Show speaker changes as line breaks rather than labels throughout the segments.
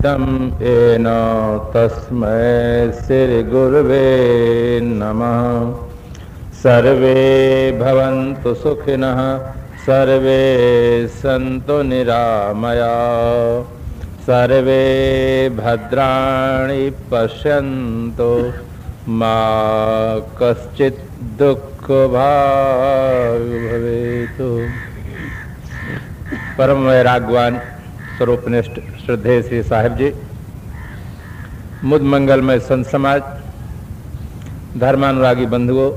इदं येन तस्मै श्रीगुरुवे नमः। सर्वे भवन्तु सुखिनः, सर्वे सन्तु निरामयाः, सर्वे भद्राणि पश्यन्तु मा कश्चित् दुःखभाग् भवेत्। परम वैराग्यवान स्वरूपनिष्ठ श्रद्धेय श्री साहिब जी, मुद मंगलमय संत समाज, धर्मानुरागी बंधुओं,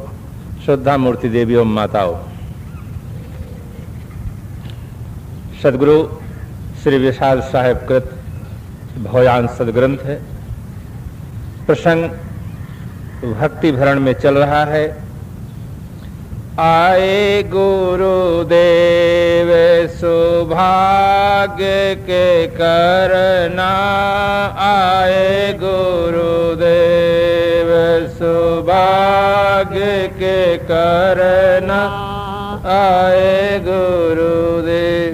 श्रद्धा मूर्ति देवियों, माताओं, सदगुरु श्री विशाल साहेब कृत भोयान सदग्रंथ है। प्रसंग भक्ति भरण में चल रहा है। आए गुरुदेव सौभाग्य के करना, आए गुरुदेव सौभाग्य के करना, आए गुरुदेव।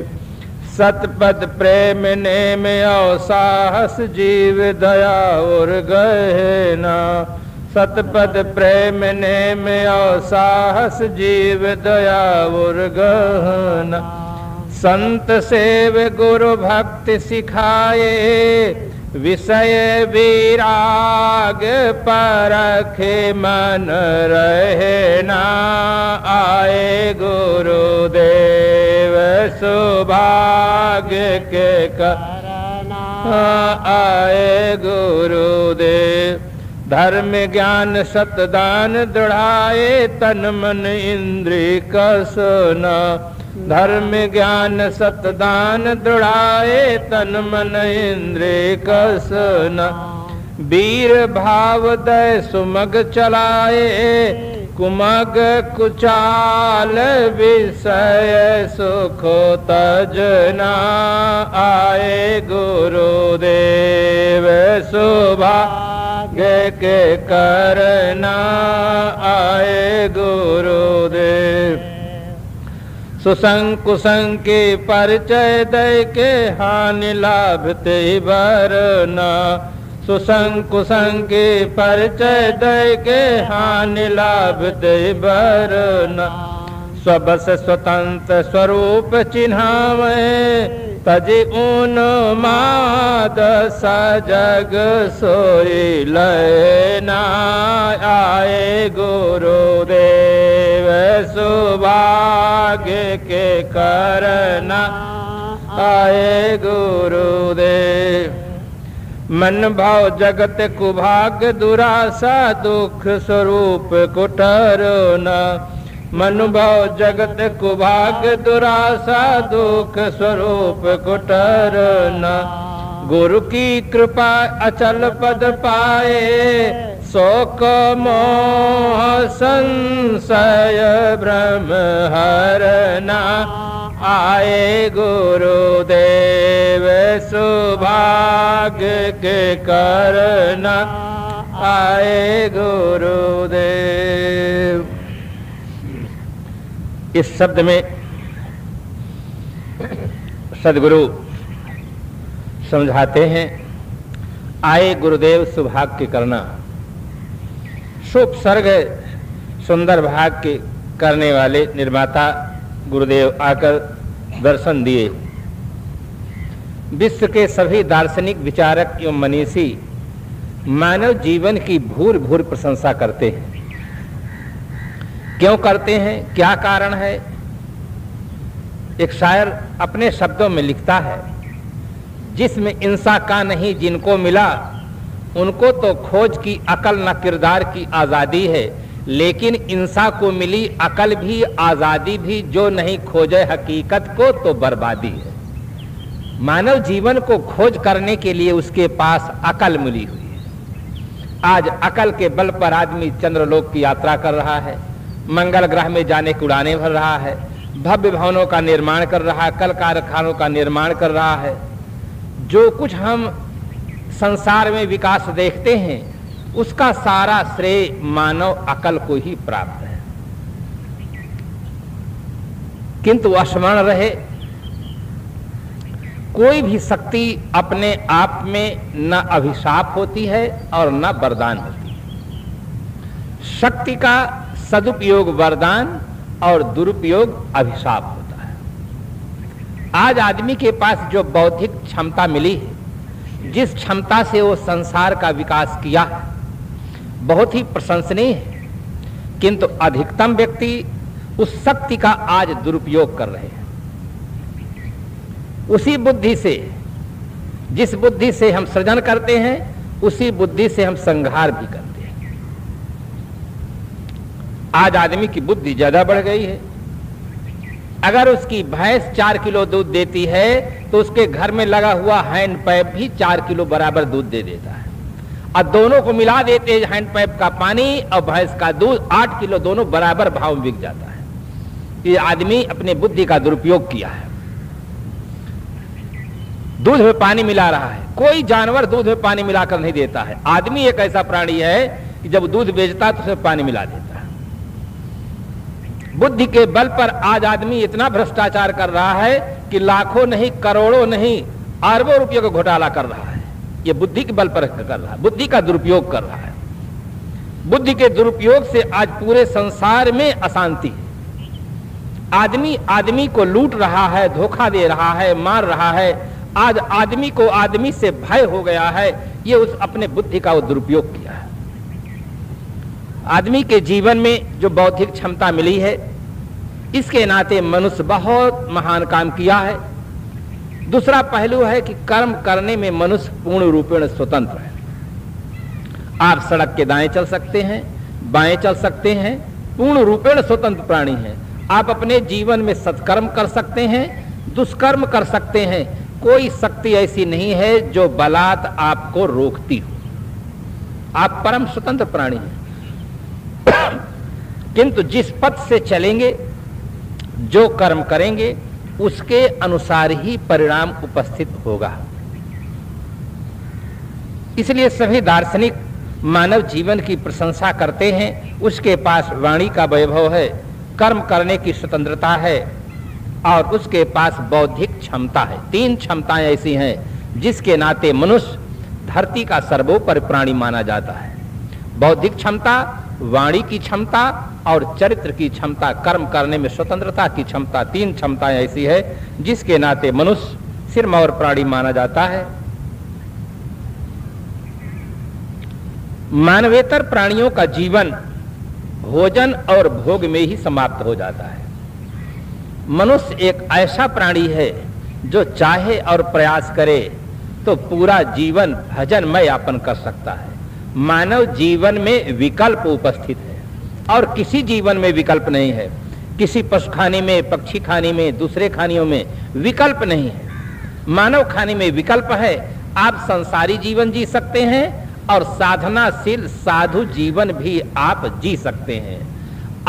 सतपद प्रेम नेम और साहस जीव दया और गहना, सतपद प्रेम नेम और साहस जीव दया और गहना। संत सेव गुरु भक्ति सिखाए, विषय विराग परखे मन रहे ना, आए गुरुदेव सौभाग्य के करना, आए गुरुदेव। धर्म ज्ञान सतदान दृढ़ाए, तन मन इंद्रिय कसना, धर्म ज्ञान सतदान दृढ़ाए, तन मन इंद्रिय कसना। वीर भाव दय सुमग चलाए, कुमग कुचाल विषय सुख तजना, आए गुरुदेव सौभाग्य के करना, आए गुरुदेव। सुसंग कुसंग के परिचय दय के हानि लाभ ते बरना, सुसंग कुसंग के परिचय दय के हानि लाभ ते बरना। स्वबस स्वतंत्र स्वरूप चिन्हावे, तजि उन्माद सजग सोई लयना, आए गुरुदेव सौभाग्य के करना, आए गुरुदेव। मन भाव जगत कुभाग्य दुरासा, दुख स्वरूप कुटरना, मनुभाव जगत कुभाग्य दुरासा, दुख स्वरूप कुटरना। गुरु की कृपा अचल पद पाए, शोक मोह संशय भ्रम हरना, आए गुरुदेव सौभाग्य के करना, आए गुरुदेव। इस शब्द में सदगुरु समझाते हैं, आए गुरुदेव सौभाग्य करना। शुभ सर्ग सुंदर भाग के करने वाले निर्माता गुरुदेव आकर दर्शन दिए। विश्व के सभी दार्शनिक विचारक एवं मनीषी मानव जीवन की भूर भूर प्रशंसा करते हैं। क्यों करते हैं, क्या कारण है? एक शायर अपने शब्दों में लिखता है, जिसमें इंसान का नहीं जिनको मिला, उनको तो खोज की अकल न किरदार की आज़ादी है, लेकिन इंसान को मिली अकल भी आज़ादी भी, जो नहीं खोजे हकीकत को तो बर्बादी है। मानव जीवन को खोज करने के लिए उसके पास अकल मिली हुई है। आज अकल के बल पर आदमी चंद्रलोक की यात्रा कर रहा है, मंगल ग्रह में जाने की उड़ाने भर रहा है, भव्य भवनों का निर्माण कर रहा है, कल कारखानों का निर्माण कर रहा है। जो कुछ हम संसार में विकास देखते हैं, उसका सारा श्रेय मानव अकल को ही प्राप्त है। किंतु स्मरण रहे, कोई भी शक्ति अपने आप में न अभिशाप होती है और न वरदान होती है। शक्ति का सदुपयोग वरदान और दुरुपयोग अभिशाप होता है। आज आदमी के पास जो बौद्धिक क्षमता मिली है, जिस क्षमता से वो संसार का विकास किया है, बहुत ही प्रशंसनीय है, किंतु अधिकतम व्यक्ति उस शक्ति का आज दुरुपयोग कर रहे हैं। उसी बुद्धि से, जिस बुद्धि से हम सृजन करते हैं, उसी बुद्धि से हम संहार भी करते हैं। आज आदमी की बुद्धि ज्यादा बढ़ गई है। अगर उसकी भैंस 4 किलो दूध देती है तो उसके घर में लगा हुआ हैंड पैप भी 4 किलो बराबर दूध दे देता है, और दोनों को मिला देते हैं, हैंड पैप का पानी और भैंस का दूध 8 किलो, दोनों बराबर भाव में बिक जाता है। ये आदमी अपने बुद्धि का दुरुपयोग किया है। दूध में पानी मिला रहा है। कोई जानवर दूध में पानी मिलाकर नहीं देता है। आदमी एक ऐसा प्राणी है कि जब दूध बेचता है तो उसमें पानी मिला देता है। बुद्धि के बल पर आज आदमी इतना भ्रष्टाचार कर रहा है कि लाखों नहीं, करोड़ों नहीं, अरबों रुपयों का घोटाला कर रहा है। ये बुद्धि के बल पर कर रहा है, बुद्धि का दुरुपयोग कर रहा है। बुद्धि के दुरुपयोग से आज पूरे संसार में अशांति है। आदमी आदमी को लूट रहा है, धोखा दे रहा है, मार रहा है। आज आदमी को आदमी से भय हो गया है। ये उस अपने बुद्धि का वो दुरुपयोग किया है। आदमी के जीवन में जो बौद्धिक क्षमता मिली है, इसके नाते मनुष्य बहुत महान काम किया है। दूसरा पहलू है कि कर्म करने में मनुष्य पूर्ण रूपेण स्वतंत्र है। आप सड़क के दाएं चल सकते हैं, बाएं चल सकते हैं, पूर्ण रूपेण स्वतंत्र प्राणी हैं। आप अपने जीवन में सत्कर्म कर सकते हैं, दुष्कर्म कर सकते हैं। कोई शक्ति ऐसी नहीं है जो बलात् आपको रोकती हो। आप परम स्वतंत्र प्राणी हैं। किंतु जिस पथ से चलेंगे, जो कर्म करेंगे, उसके अनुसार ही परिणाम उपस्थित होगा। इसलिए सभी दार्शनिक मानव जीवन की प्रशंसा करते हैं। उसके पास वाणी का वैभव है, कर्म करने की स्वतंत्रता है और उसके पास बौद्धिक क्षमता है। 3 क्षमताएं ऐसी हैं जिसके नाते मनुष्य धरती का सर्वोपरि प्राणी माना जाता है। बौद्धिक क्षमता, वाणी की क्षमता और चरित्र की क्षमता, कर्म करने में स्वतंत्रता की क्षमता। 3 क्षमताएं ऐसी है जिसके नाते मनुष्य सिरमौर प्राणी माना जाता है। मानवेतर प्राणियों का जीवन भोजन और भोग में ही समाप्त हो जाता है। मनुष्य एक ऐसा प्राणी है जो चाहे और प्रयास करे तो पूरा जीवन भजनमय यापन कर सकता है। मानव जीवन में विकल्प उपस्थित है और किसी जीवन में विकल्प नहीं है। किसी पशु खाने में, पक्षी खाने में, दूसरे खानियों में विकल्प नहीं है। मानव खाने में विकल्प है। आप संसारी जीवन जी सकते हैं और साधनाशील साधु जीवन भी आप जी सकते हैं।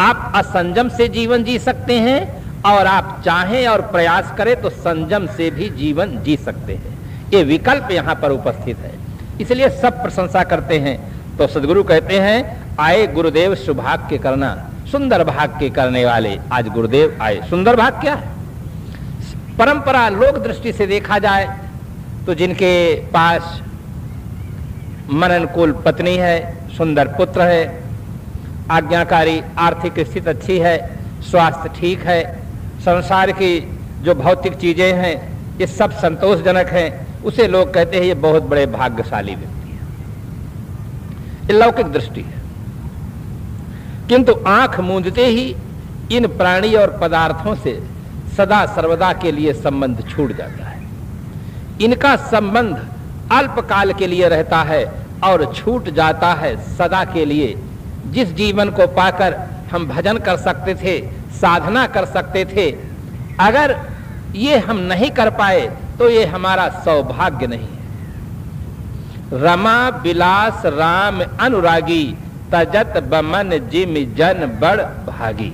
आप असंजम से जीवन जी सकते हैं और आप चाहें और प्रयास करें तो संयम से भी जीवन जी सकते हैं। ये विकल्प यहाँ पर उपस्थित है। इसलिए सब प्रशंसा करते हैं। तो सदगुरु कहते हैं, आए गुरुदेव सुभाग्य करना, सुंदर भाग्य करने वाले आज गुरुदेव आए। सुंदर भाग्य क्या है? परंपरा लोक दृष्टि से देखा जाए तो जिनके पास मन अनुकूल पत्नी है, सुंदर पुत्र है, आज्ञाकारी आर्थिक स्थिति अच्छी है, स्वास्थ्य ठीक है, संसार की जो भौतिक चीजें हैं ये सब संतोषजनक हैं, उसे लोग कहते हैं ये बहुत बड़े भाग्यशाली व्यक्ति है। ये लौकिक दृष्टि है। किंतु आंख मूंदते ही इन प्राणी और पदार्थों से सदा सर्वदा के लिए संबंध छूट जाता है। इनका संबंध अल्पकाल के लिए रहता है और छूट जाता है सदा के लिए। जिस जीवन को पाकर हम भजन कर सकते थे, साधना कर सकते थे, अगर ये हम नहीं कर पाए तो ये हमारा सौभाग्य नहीं है। रमा विलास राम अनुरागी, तजत बमन जिम जन बड़ भागी।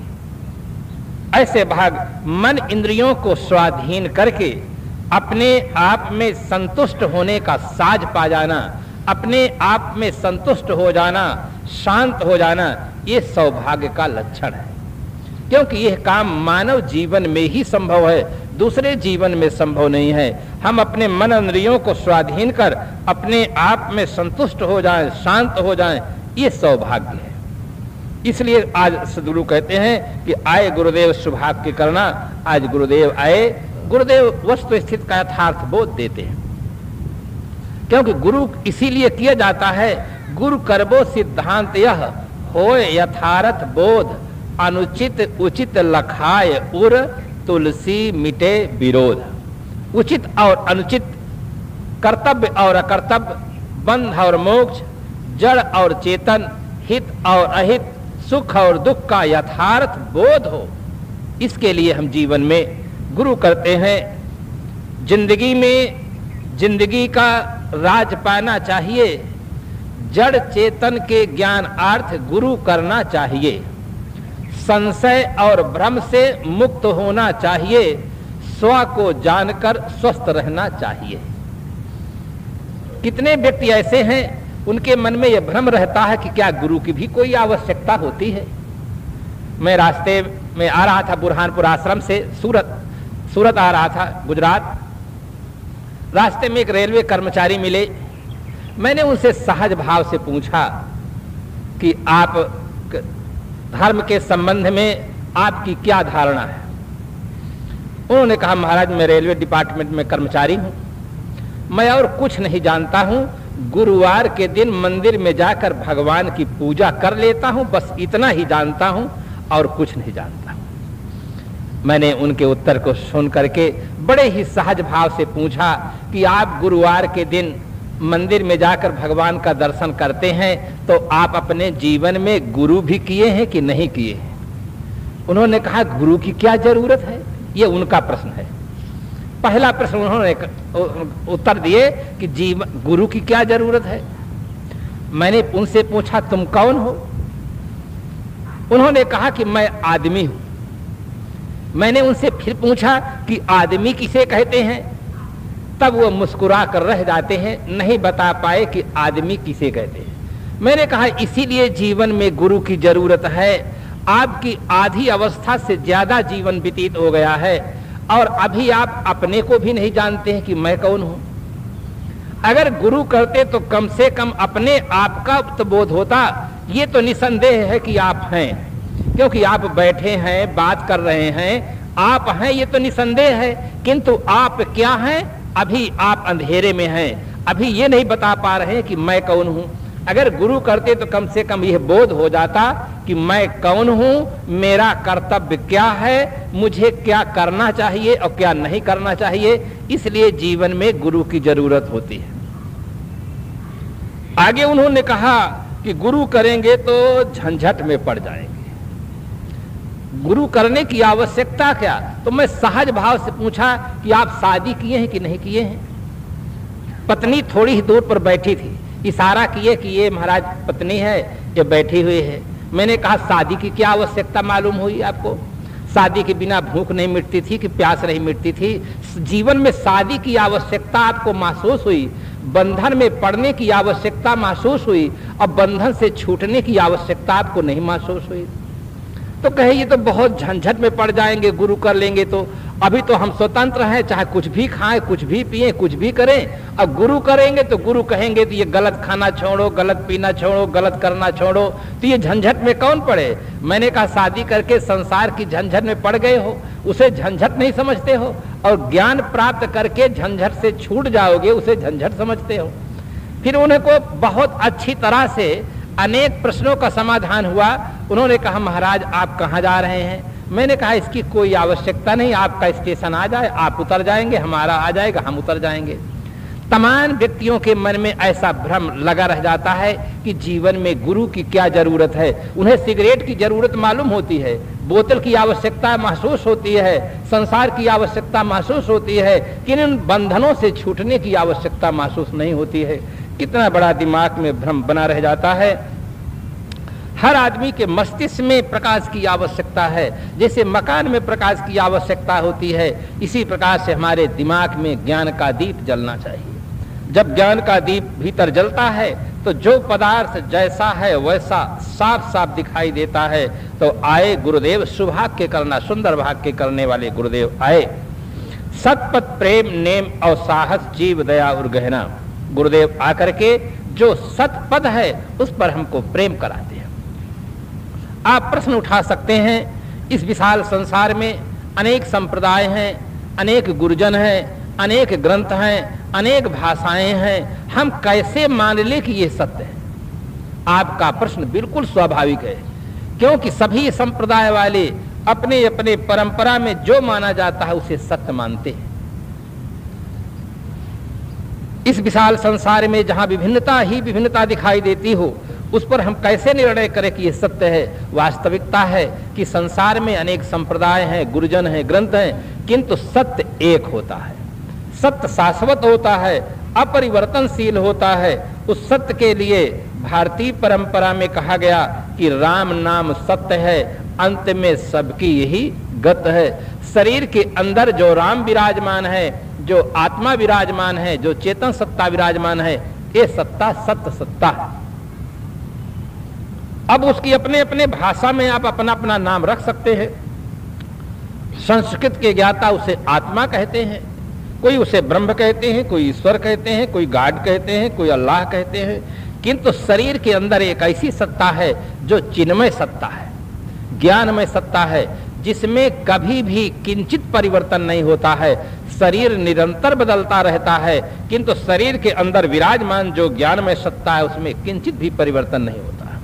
ऐसे भाग मन इंद्रियों को स्वाधीन करके अपने आप में संतुष्ट होने का साज पा जाना, अपने आप में संतुष्ट हो जाना, शांत हो जाना, ये सौभाग्य का लक्षण है। क्योंकि यह काम मानव जीवन में ही संभव है, दूसरे जीवन में संभव नहीं है। हम अपने मन इंद्रियों को स्वाधीन कर अपने आप में संतुष्ट हो जाएं, शांत हो जाएं, ये सौभाग्य है। इसलिए आज सद्गुरु कहते हैं कि आए गुरुदेव शुभाप की करना। आज गुरुदेव आए, गुरुदेव वस्तु स्थिति का यथार्थ बोध देते हैं, क्योंकि गुरु इसीलिए किया जाता है। गुरु करबो सिद्धांत यह होय यथार्थ बोध, अनुचित उचित लखाय उर तुलसी मिटे विरोध। उचित और अनुचित, कर्तव्य और अकर्तव्य, बंध और मोक्ष, जड़ और चेतन, हित और अहित, सुख और दुख का यथार्थ बोध हो, इसके लिए हम जीवन में गुरु करते हैं। जिंदगी में जिंदगी का राज पाना चाहिए, जड़ चेतन के ज्ञान अर्थ गुरु करना चाहिए। संशय और भ्रम से मुक्त होना चाहिए, स्व को जानकर स्वस्थ रहना चाहिए। कितने व्यक्ति ऐसे हैं उनके मन में यह भ्रम रहता है कि क्या गुरु की भी कोई आवश्यकता होती है। मैं रास्ते में आ रहा था बुरहानपुर आश्रम से सूरत आ रहा था, गुजरात। रास्ते में एक रेलवे कर्मचारी मिले। मैंने उनसे सहज भाव से पूछा कि आप धर्म के संबंध में आपकी क्या धारणा है। उन्होंने कहा, महाराज मैं रेलवे डिपार्टमेंट में कर्मचारी हूं, मैं और कुछ नहीं जानता हूं, गुरुवार के दिन मंदिर में जाकर भगवान की पूजा कर लेता हूं, बस इतना ही जानता हूं और कुछ नहीं जानता हूं। मैंने उनके उत्तर को सुन करके बड़े ही सहज भाव से पूछा कि आप गुरुवार के दिन मंदिर में जाकर भगवान का दर्शन करते हैं तो आप अपने जीवन में गुरु भी किए हैं कि नहीं किए हैं। उन्होंने कहा, गुरु की क्या जरूरत है, ये उनका प्रश्न है। पहला प्रश्न उन्होंने उत्तर दिए कि जीवन गुरु की क्या जरूरत है। मैंने उनसे पूछा, तुम कौन हो। उन्होंने कहा कि मैं आदमी हूं। मैंने उनसे फिर पूछा कि आदमी किसे कहते हैं। तब वो मुस्कुरा कर रह जाते हैं, नहीं बता पाए कि आदमी किसे कहते हैं। मैंने कहा, इसीलिए जीवन में गुरु की जरूरत है। आपकी आधी अवस्था से ज्यादा जीवन व्यतीत हो गया है और अभी आप अपने को भी नहीं जानते हैं कि मैं कौन हूं। अगर गुरु करते तो कम से कम अपने आप का तो बोध होता। ये तो निसंदेह है कि आप हैं, क्योंकि आप बैठे हैं, बात कर रहे हैं, आप हैं, ये तो निसंदेह है। किंतु आप क्या हैं, अभी आप अंधेरे में हैं, अभी ये नहीं बता पा रहे हैं कि मैं कौन हूं। अगर गुरु करते तो कम से कम यह बोध हो जाता कि मैं कौन हूं, मेरा कर्तव्य क्या है, मुझे क्या करना चाहिए और क्या नहीं करना चाहिए। इसलिए जीवन में गुरु की जरूरत होती है। आगे उन्होंने कहा कि गुरु करेंगे तो झंझट में पड़ जाएंगे। गुरु करने की आवश्यकता क्या। तो मैं सहज भाव से पूछा कि आप शादी किए हैं कि नहीं किए हैं। पत्नी थोड़ी ही दूर पर बैठी थी, इशारा किए कि ये महाराज पत्नी है, ये बैठी हुई है। मैंने कहा, शादी की क्या आवश्यकता मालूम हुई आपको। शादी के बिना भूख नहीं मिटती थी कि प्यास नहीं मिटती थी। जीवन में शादी की आवश्यकता आपको महसूस हुई, बंधन में पड़ने की आवश्यकता महसूस हुई और बंधन से छूटने की आवश्यकता आपको नहीं महसूस हुई। तो कहे, ये तो बहुत झंझट में पड़ जाएंगे गुरु कर लेंगे तो। अभी तो हम स्वतंत्र हैं, चाहे कुछ भी खाएं, कुछ भी पिए, कुछ भी करें। अब गुरु करेंगे तो गुरु कहेंगे तो ये गलत खाना छोड़ो, गलत पीना छोड़ो, गलत करना छोड़ो, तो ये झंझट में कौन पड़े। मैंने कहा, शादी करके संसार की झंझट में पड़ गए हो, उसे झंझट नहीं समझते हो, और ज्ञान प्राप्त करके झंझट से छूट जाओगे, उसे झंझट समझते हो। फिर उन्हें को बहुत अच्छी तरह से अनेक प्रश्नों का समाधान हुआ। उन्होंने कहा, महाराज आप कहाँ जा रहे हैं। मैंने कहा, इसकी कोई आवश्यकता नहीं, आपका स्टेशन आ जाए आप उतर जाएंगे, हमारा आ जाएगा हम उतर जाएंगे। तमाम व्यक्तियों के मन में ऐसा भ्रम लगा रह जाता है कि जीवन में गुरु की क्या जरूरत है। उन्हें सिगरेट की जरूरत मालूम होती है, बोतल की आवश्यकता महसूस होती है, संसार की आवश्यकता महसूस होती है, कि इन बंधनों से छूटने की आवश्यकता महसूस नहीं होती है। कितना बड़ा दिमाग में भ्रम बना रह जाता है। हर आदमी के मस्तिष्क में प्रकाश की आवश्यकता है, जैसे मकान में प्रकाश की आवश्यकता होती है, इसी प्रकार से हमारे दिमाग में ज्ञान का दीप जलना चाहिए। जब ज्ञान का दीप भीतर जलता है तो जो पदार्थ जैसा है वैसा साफ साफ दिखाई देता है। तो आए गुरुदेव सुभाग्य करना, सुंदर भाग्य करने वाले गुरुदेव आए। सतपथ प्रेम नेम और साहस जीव दया और गहना। गुरुदेव आकर के जो सतपद है उस पर हमको प्रेम कराते हैं। आप प्रश्न उठा सकते हैं, इस विशाल संसार में अनेक संप्रदाय हैं, अनेक गुरुजन हैं, अनेक ग्रंथ हैं, अनेक भाषाएं हैं, हम कैसे मान ले कि ये सत्य है? आपका प्रश्न बिल्कुल स्वाभाविक है, क्योंकि सभी संप्रदाय वाले अपने अपने परंपरा में जो माना जाता है उसे सत्य मानते हैं। इस विशाल संसार में जहां विभिन्नता ही विभिन्नता दिखाई देती हो, उस पर हम कैसे निर्णय करें कि यह सत्य है? वास्तविकता है कि संसार में अनेक संप्रदाय हैं, गुरुजन हैं, ग्रंथ हैं, किंतु सत्य एक होता है। सत्य शाश्वत होता है, अपरिवर्तनशील होता है। उस सत्य के लिए भारतीय परंपरा में कहा गया कि राम नाम सत्य है, अंत में सबकी यही गत है। शरीर के अंदर जो राम विराजमान है, जो आत्मा विराजमान है, जो चेतन सत्ता विराजमान है, ये सत्ता सत्य सत्ता है। अब उसकी अपने अपने भाषा में आप अपना अपना नाम रख सकते हैं। संस्कृत के ज्ञाता उसे आत्मा कहते हैं, कोई उसे ब्रह्म कहते हैं, कोई ईश्वर कहते हैं, कोई गॉड कहते हैं, कोई अल्लाह कहते हैं। किंतु शरीर के अंदर एक ऐसी सत्ता है जो चिन्मय सत्ता है, ज्ञानमय सत्ता है, जिसमें कभी भी किंचित परिवर्तन नहीं होता है। शरीर निरंतर बदलता रहता है, किंतु शरीर के अंदर विराजमान जो ज्ञानमय सत्ता है उसमें किंचित भी परिवर्तन नहीं होता है।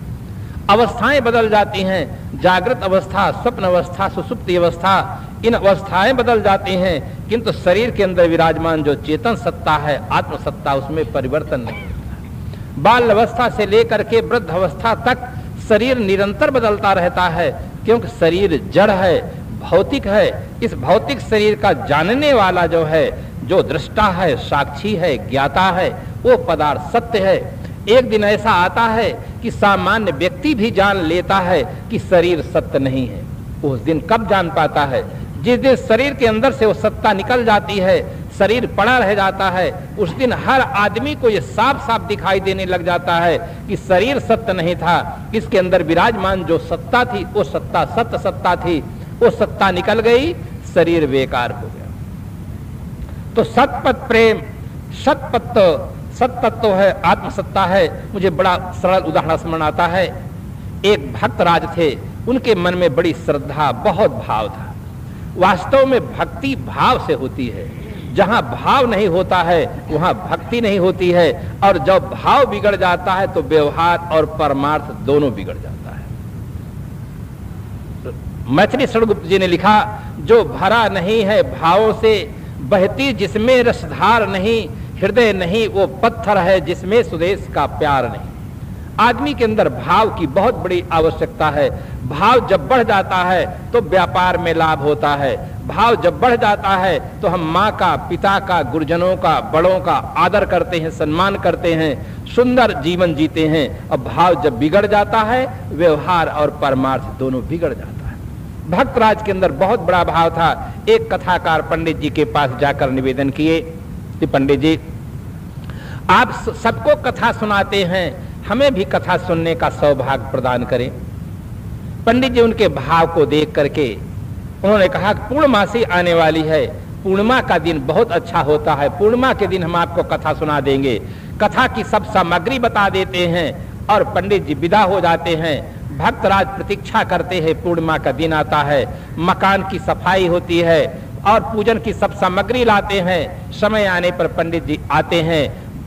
अवस्थाएं बदल जाती हैं, जागृत अवस्था, स्वप्न अवस्था, सुषुप्ति अवस्था, इन अवस्थाएं बदल जाती हैं, किंतु शरीर के अंदर विराजमान जो चेतन सत्ता है, आत्म सत्ता, उसमें परिवर्तन नहीं होता। बाल अवस्था से लेकर के वृद्ध अवस्था तक शरीर निरंतर बदलता रहता है, क्योंकि शरीर जड़ है, भौतिक है। इस भौतिक शरीर का जानने वाला जो है, जो दृष्टा है, साक्षी है, ज्ञाता है, वो पदार्थ सत्य है। एक दिन ऐसा आता है कि सामान्य व्यक्ति भी जान लेता है कि शरीर सत्य नहीं है। उस दिन कब जान पाता है? जिस दिन शरीर के अंदर से वो सत्ता निकल जाती है, शरीर पड़ा रह जाता है, उस दिन हर आदमी को ये साफ साफ दिखाई देने लग जाता है कि शरीर सत्य नहीं था, इसके अंदर विराजमान जो सत्ता थी वो सत्ता सत्य सत्ता थी। वो सत्ता निकल गई, शरीर बेकार हो गया। तो सतपथ प्रेम, सत्तत्व है, आत्मसत्ता है। मुझे बड़ा सरल उदाहरण स्मरण आता है। एक भक्त राज थे, उनके मन में बड़ी श्रद्धा, बहुत भाव था। वास्तव में भक्ति भाव से होती है। जहां भाव नहीं होता है वहां भक्ति नहीं होती है, और जब भाव बिगड़ जाता है तो व्यवहार और परमार्थ दोनों बिगड़ जाता है। मैथिली शरणगुप्त जी ने लिखा, जो भरा नहीं है भावों से, बहती जिसमें रसधार नहीं, हृदय नहीं वो पत्थर है जिसमें सुदेश का प्यार नहीं। आदमी के अंदर भाव की बहुत बड़ी आवश्यकता है। भाव जब बढ़ जाता है तो व्यापार में लाभ होता है। भाव जब बढ़ जाता है तो हम माँ का, पिता का, गुरुजनों का, बड़ों का आदर करते हैं, सम्मान करते हैं, सुंदर जीवन जीते हैं। और भाव जब बिगड़ जाता है, व्यवहार और परमार्थ दोनों बिगड़ जाता है। भक्तराज के अंदर बहुत बड़ा भाव था। एक कथाकार पंडित जी के पास जाकर निवेदन किए कि पंडित जी, आप सबको कथा सुनाते हैं, हमें भी कथा सुनने का सौभाग्य प्रदान करें। पंडित जी उनके भाव को देख करके उन्होंने कहा, पूर्णमासी आने वाली है, पूर्णिमा का दिन बहुत अच्छा होता है, पूर्णिमा के दिन हम आपको कथा सुना देंगे। कथा की सब सामग्री बता देते हैं और पंडित जी विदा हो जाते हैं। भक्तराज प्रतीक्षा करते हैं, पूर्णिमा का दिन आता है, मकान की सफाई होती है और पूजन की सब सामग्री लाते हैं। समय आने पर पंडित जी आते हैं,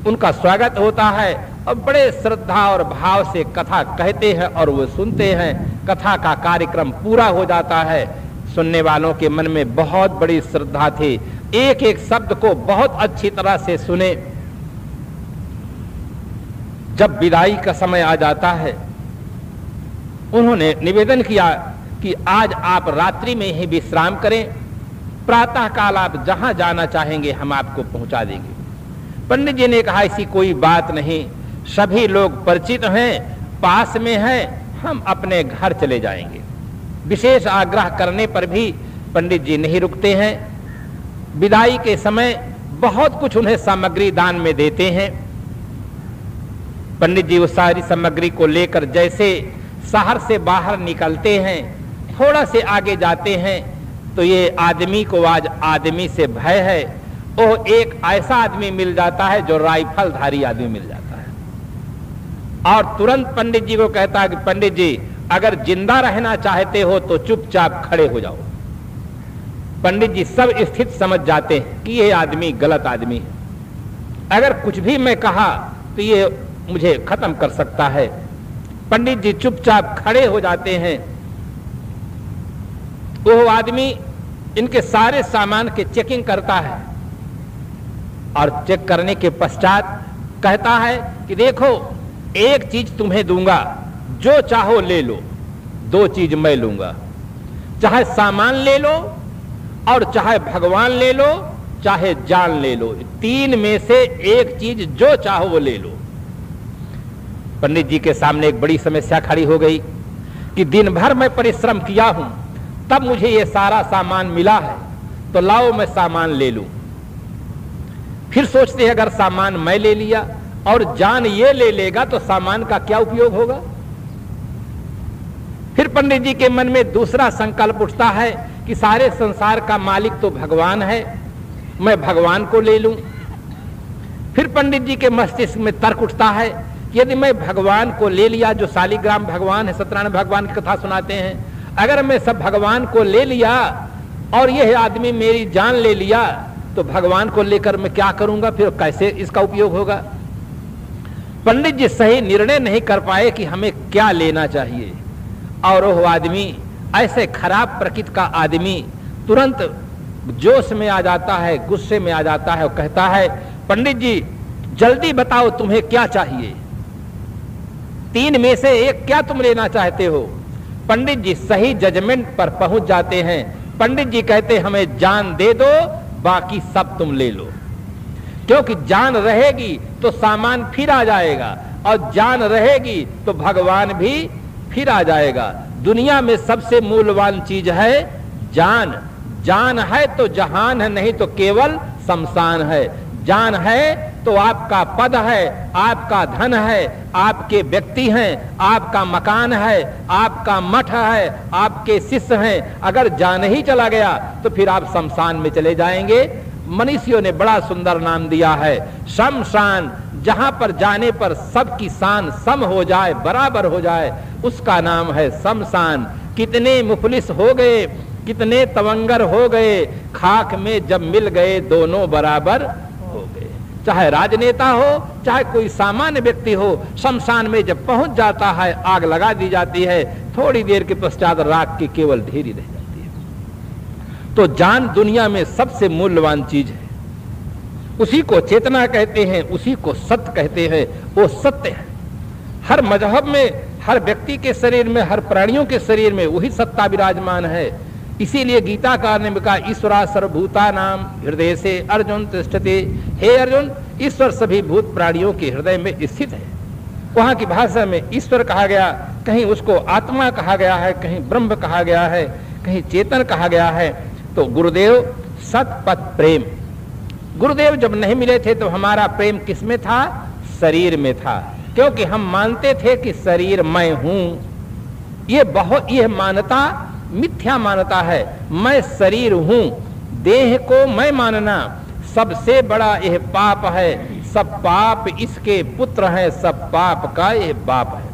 उनका स्वागत होता है और बड़े श्रद्धा और भाव से कथा कहते हैं और वो सुनते हैं। कथा का कार्यक्रम पूरा हो जाता है। सुनने वालों के मन में बहुत बड़ी श्रद्धा थी, एक एक शब्द को बहुत अच्छी तरह से सुने। जब विदाई का समय आ जाता है, उन्होंने निवेदन किया कि आज आप रात्रि में ही विश्राम करें, प्रातः काल आप जहां जाना चाहेंगे हम आपको पहुंचा देंगे। पंडित जी ने कहा, ऐसी कोई बात नहीं, सभी लोग परिचित हैं, पास में हैं, हम अपने घर चले जाएंगे। विशेष आग्रह करने पर भी पंडित जी नहीं रुकते हैं। विदाई के समय बहुत कुछ उन्हें सामग्री दान में देते हैं। पंडित जी उस सारी सामग्री को लेकर जैसे शहर से बाहर निकलते हैं, थोड़ा से आगे जाते हैं तो ये आदमी को आज आदमी से भय है। वो एक ऐसा आदमी मिल जाता है जो राइफलधारी आदमी मिल जाता है और तुरंत पंडित जी को कहता है कि पंडित जी अगर जिंदा रहना चाहते हो तो चुपचाप खड़े हो जाओ। पंडित जी सब स्थिति समझ जाते हैं कि ये आदमी गलत आदमी है, अगर कुछ भी मैं कहा तो ये मुझे खत्म कर सकता है। पंडित जी चुपचाप खड़े हो जाते हैं। वो आदमी इनके सारे सामान की चेकिंग करता है और चेक करने के पश्चात कहता है कि देखो एक चीज तुम्हें दूंगा, जो चाहो ले लो, दो चीज मैं लूंगा, चाहे सामान ले लो और चाहे भगवान ले लो, चाहे जान ले लो, तीन में से एक चीज जो चाहो वो ले लो। पंडित जी के सामने एक बड़ी समस्या खड़ी हो गई कि दिन भर मैं परिश्रम किया हूं तब मुझे ये सारा सामान मिला है, तो लाओ मैं सामान ले लूं। फिर सोचते हैं अगर सामान मैं ले लिया और जान ये ले लेगा तो सामान का क्या उपयोग होगा। फिर पंडित जी के मन में दूसरा संकल्प उठता है कि सारे संसार का मालिक तो भगवान है, मैं भगवान को ले लूं। फिर पंडित जी के मस्तिष्क में तर्क उठता है कि यदि मैं भगवान को ले लिया, जो शालिग्राम भगवान है, सत्यनारायण भगवान की कथा सुनाते हैं, अगर मैं सब भगवान को ले लिया और यह आदमी मेरी जान ले लिया तो भगवान को लेकर मैं क्या करूंगा, फिर कैसे इसका उपयोग होगा। पंडित जी सही निर्णय नहीं कर पाए कि हमें क्या लेना चाहिए और वह आदमी ऐसे खराब प्रकृति का आदमी तुरंत जोश में आ जाता है, गुस्से में आ जाता है और कहता है पंडित जी जल्दी बताओ तुम्हें क्या चाहिए, तीन में से एक क्या तुम लेना चाहते हो। पंडित जी सही जजमेंट पर पहुंच जाते हैं। पंडित जी कहते हमें जान दे दो, बाकी सब तुम ले लो, क्योंकि जान रहेगी तो सामान फिर आ जाएगा और जान रहेगी तो भगवान भी फिर आ जाएगा। दुनिया में सबसे मूल्यवान चीज है जान। जान है तो जहान है, नहीं तो केवल शमशान है। जान है तो आपका पद है, आपका धन है, आपके व्यक्ति हैं, आपका मकान है, आपका मठ है, आपके शिष्य हैं। अगर जान ही चला गया तो फिर आप शमशान में चले जाएंगे। मनीषियों ने बड़ा सुंदर नाम दिया है शमशान, जहां पर जाने पर सबकी शान सम हो जाए, बराबर हो जाए, उसका नाम है शमशान। कितने मुफलिस हो गए, कितने तवंगर हो गए, खाक में जब मिल गए दोनों बराबर हो गए। चाहे राजनेता हो चाहे कोई सामान्य व्यक्ति हो, शमशान में जब पहुंच जाता है आग लगा दी जाती है, थोड़ी देर के पश्चात राख की केवल ढेरी रह जाती है। तो जान दुनिया में सबसे मूल्यवान चीज है, उसी को चेतना कहते हैं, उसी को सत्य कहते हैं। वो सत्य है। हर मजहब में, हर व्यक्ति के शरीर में, हर प्राणियों के शरीर में वही सत्ता विराजमान है। इसीलिए गीताकार ने कहा ईश्वरा सर्वभूता नाम हृदय से अर्जुन तिष्ठते। हे अर्जुन, ईश्वर सभी भूत प्राणियों के हृदय में स्थित है। वहां की भाषा में ईश्वर कहा गया, कहीं उसको आत्मा कहा गया है, कहीं ब्रह्म कहा गया है, कहीं चेतन कहा गया है। तो गुरुदेव सतपथ प्रेम, गुरुदेव जब नहीं मिले थे तो हमारा प्रेम किसमें था? शरीर में था, क्योंकि हम मानते थे कि शरीर मैं हूं। यह मान्यता मिथ्या मान्यता है। मैं शरीर हूं, देह को मैं मानना सबसे बड़ा यह पाप है। सब पाप इसके पुत्र हैं, सब पाप का यह बाप है।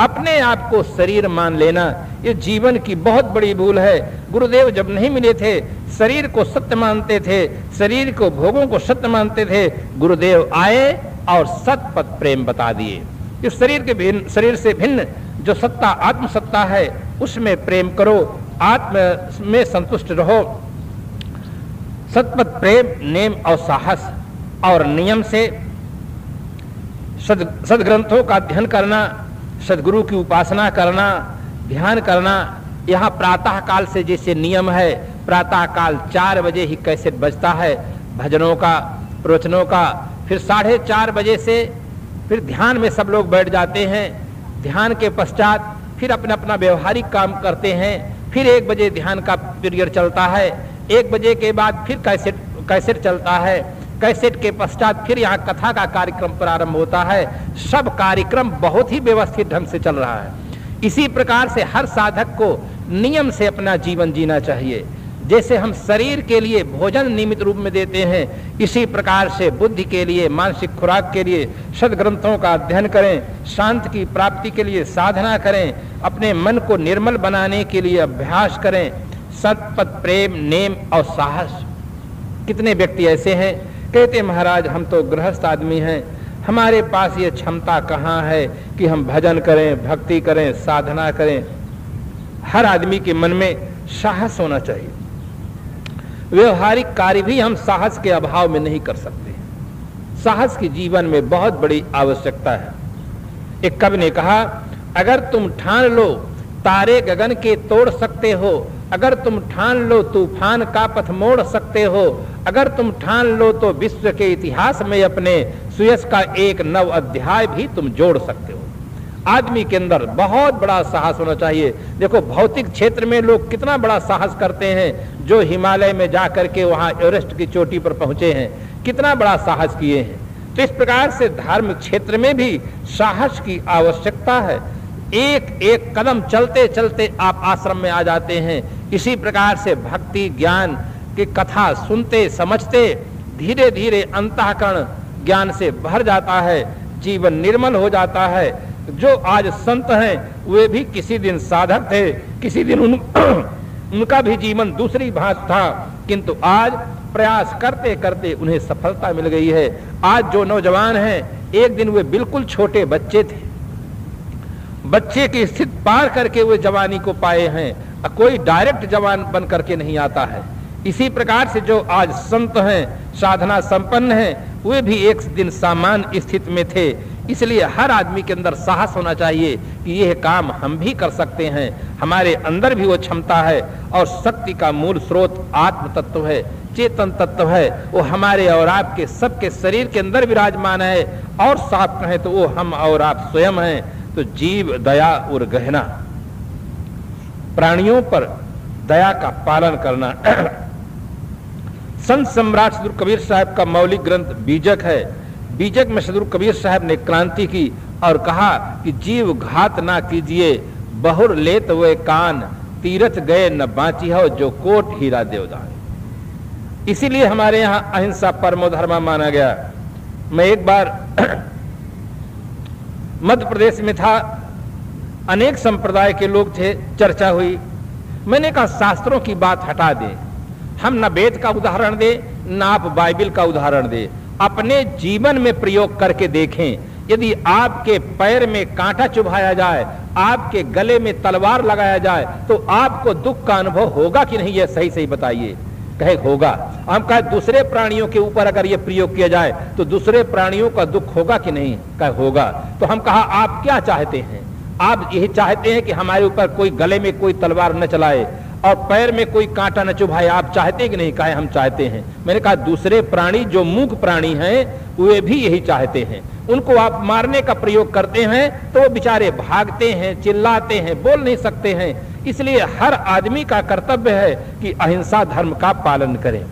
अपने आप को शरीर मान लेना ये जीवन की बहुत बड़ी भूल है। गुरुदेव जब नहीं मिले थे, शरीर को सत्य मानते थे, शरीर को भोगों को सत्य मानते थे। गुरुदेव आए और सतपथ प्रेम बता दिए। इस शरीर से भिन्न जो सत्ता आत्म सत्ता है, उसमें प्रेम करो, आत्म में संतुष्ट रहो। सतपथ प्रेम नेम और साहस और नियम से सदग्रंथों का अध्ययन करना, सदगुरु की उपासना करना, ध्यान करना। यहाँ प्रातः काल से जैसे नियम है, प्रातः काल 4 बजे ही कैसेट बजता है भजनों का, प्रवचनों का। फिर 4:30 बजे से फिर ध्यान में सब लोग बैठ जाते हैं। ध्यान के पश्चात फिर अपना अपना व्यवहारिक काम करते हैं। फिर 1 बजे ध्यान का पीरियड चलता है। 1 बजे के बाद फिर कैसेट चलता है। कैसेट के पश्चात फिर यहाँ कथा का कार्यक्रम प्रारंभ होता है। सब कार्यक्रम बहुत ही व्यवस्थित ढंग से चल रहा है। इसी प्रकार से हर साधक को नियम से अपना जीवन जीना चाहिए। जैसे हम शरीर के लिए भोजन नियमित रूप में देते हैं, इसी प्रकार से बुद्धि के लिए, मानसिक खुराक के लिए सद्ग्रंथों का अध्ययन करें, शांति की प्राप्ति के लिए साधना करें, अपने मन को निर्मल बनाने के लिए अभ्यास करें। सतपथ, प्रेम, नेम और साहस। कितने व्यक्ति ऐसे हैं कहते महाराज हम तो गृहस्थ आदमी हैं, हमारे पास ये क्षमता कहाँ है कि हम भजन करें, भक्ति करें, साधना करें। हर आदमी के मन में साहस होना चाहिए। व्यवहारिक कार्य भी हम साहस के अभाव में नहीं कर सकते। साहस की जीवन में बहुत बड़ी आवश्यकता है। एक कवि ने कहा, अगर तुम ठान लो तारे गगन के तोड़ सकते हो, अगर तुम ठान लो तूफान का पथ मोड़ सकते हो, अगर तुम ठान लो तो विश्व के इतिहास में अपने सुयश का एक नव अध्याय भी तुम जोड़ सकते हो। आदमी के अंदर बहुत बड़ा साहस होना चाहिए। देखो भौतिक क्षेत्र में लोग कितना बड़ा साहस करते हैं, जो हिमालय में जाकर के वहां एवरेस्ट की चोटी पर पहुंचे हैं, कितना बड़ा साहस किए हैं। तो इस प्रकार से धार्मिक क्षेत्र में भी साहस की आवश्यकता है। एक एक कदम चलते चलते आप आश्रम में आ जाते हैं। इसी प्रकार से भक्ति ज्ञान की कथा सुनते समझते धीरे धीरे अंतःकरण ज्ञान से भर जाता है, जीवन निर्मल हो जाता है। जो आज संत हैं वे भी किसी दिन साधक थे, किसी दिन उनका भी जीवन दूसरी भांत था, किंतु आज प्रयास करते करते उन्हें सफलता मिल गई है। आज जो नौजवान हैं, एक दिन वे बिल्कुल छोटे बच्चे थे, बच्चे की स्थिति पार करके वे जवानी को पाए हैं। कोई डायरेक्ट जवान बन करके नहीं आता है। इसी प्रकार से जो आज संत हैं, साधना संपन्न हैं, वे भी एक दिन सामान्य स्थिति में थे। इसलिए हर आदमी के अंदर साहस होना चाहिए कि यह काम हम भी कर सकते हैं, हमारे अंदर भी वो क्षमता है। और शक्ति का मूल स्रोत आत्म तत्व है, चेतन तत्व है, वो हमारे और आपके सबके शरीर के अंदर विराजमान है। और साफ कहें तो वो हम और आप स्वयं हैं। तो जीव दया और गहना, प्राणियों पर दया का पालन करना। संत सम्राट सदगुरु कबीर साहब का मौलिक ग्रंथ बीजक है। बीजक में सदगुरु कबीर साहब ने क्रांति की और कहा कि जीव घात ना कीजिए, बहुर लेत वे कान, तीरथ गए न बाँची हो जो कोट हीरा देवदान। इसीलिए हमारे यहाँ अहिंसा परमो धर्म माना गया। मैं एक बार मध्य प्रदेश में था, अनेक संप्रदाय के लोग थे, चर्चा हुई। मैंने कहा शास्त्रों की बात हटा दें, हम न वेद का उदाहरण दें, न आप बाइबल का उदाहरण दें, अपने जीवन में प्रयोग करके देखें। यदि आपके पैर में कांटा चुभाया जाए, आपके गले में तलवार लगाया जाए, तो आपको दुख का अनुभव होगा कि नहीं, यह सही सही बताइए। कहे होगा। हम कहे दूसरे प्राणियों के ऊपर अगर यह प्रयोग किया जाए तो दूसरे प्राणियों का दुख होगा कि नहीं, कहे होगा। तो हम कहा आप क्या चाहते हैं? आप यही चाहते हैं कि हमारे ऊपर कोई गले में कोई तलवार न चलाए और पैर में कोई कांटा न चुभाए, आप चाहते हैं कि नहीं? कहे हम चाहते हैं। मैंने कहा दूसरे प्राणी जो मूक प्राणी हैं वे भी यही चाहते हैं। उनको आप मारने का प्रयोग करते हैं तो वो बेचारे भागते हैं, चिल्लाते हैं, बोल नहीं सकते हैं। इसलिए हर आदमी का कर्तव्य है कि अहिंसा धर्म का पालन करें,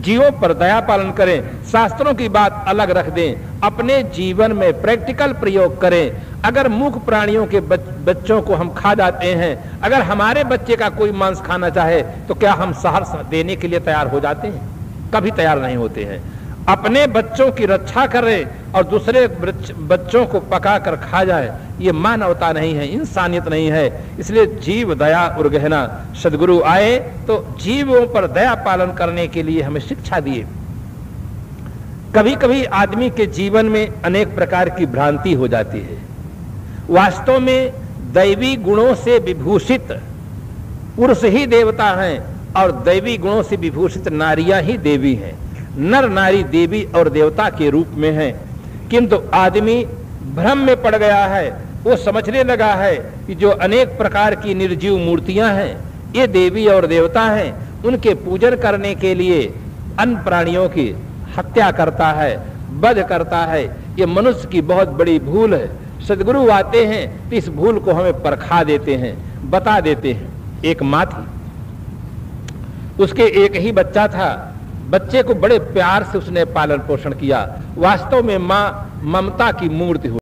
जीवों पर दया पालन करें, शास्त्रों की बात अलग रख दें, अपने जीवन में प्रैक्टिकल प्रयोग करें। अगर मूक प्राणियों के बच्चों को हम खा जाते हैं, अगर हमारे बच्चे का कोई मांस खाना चाहे तो क्या हम सहर्ष देने के लिए तैयार हो जाते हैं? कभी तैयार नहीं होते हैं। अपने बच्चों की रक्षा करें और दूसरे बच्चों को पका कर खा जाए, ये मानवता नहीं है, इंसानियत नहीं है। इसलिए जीव दया और गहना। सदगुरु आए तो जीवों पर दया पालन करने के लिए हमें शिक्षा दिए। कभी कभी आदमी के जीवन में अनेक प्रकार की भ्रांति हो जाती है। वास्तव में दैवी गुणों से विभूषित पुरुष ही देवता हैं और दैवी गुणों से विभूषित नारियां ही देवी हैं। नर नारी देवी और देवता के रूप में हैं। किंतु आदमी भ्रम में पड़ गया है। वो समझने लगा है कि जो अनेक प्रकार की निर्जीव मूर्तियां हैं ये देवी और देवता हैं, उनके पूजन करने के लिए अन्य प्राणियों की हत्या करता है, वध करता है। ये मनुष्य की बहुत बड़ी भूल है। सदगुरु आते हैं तो इस भूल को हमें परखा देते हैं, बता देते हैं। एक माँ थी, उसके एक ही बच्चा था। बच्चे को बड़े प्यार से उसने पालन पोषण किया। वास्तव में मां ममता की मूर्ति हुई।